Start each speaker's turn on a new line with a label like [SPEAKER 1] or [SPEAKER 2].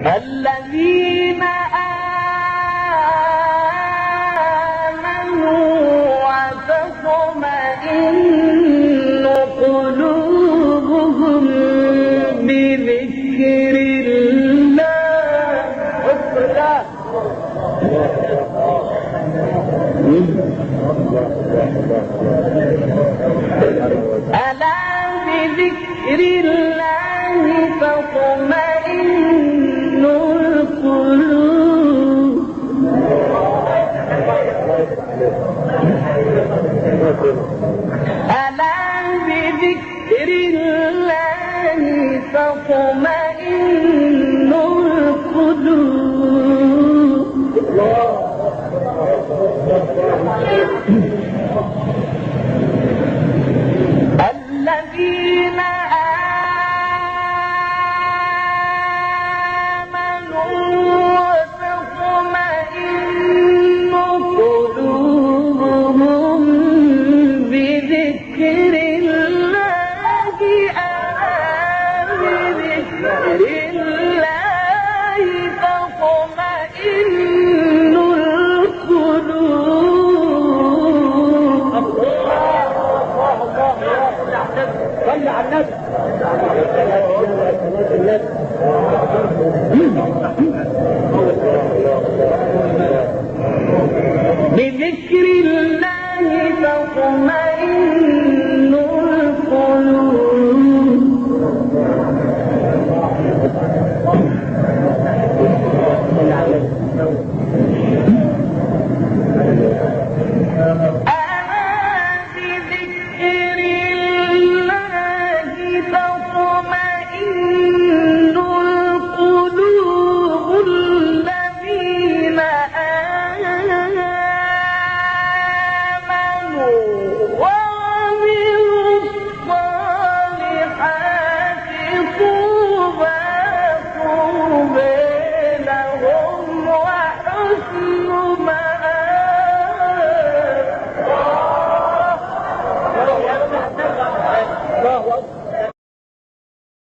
[SPEAKER 1] الذين آمنوا وتطمئن قلوبهم بذكر الله. ألا بذكر الله تطمئن القلوب. ألا بذكر الله تطمئن القلوب. الذين آمنوا وتطمئن قلوبهم بذكر الله. ألا بذكر الله تطمئن القلوب. صل على النبي. بذكر الله تطمئن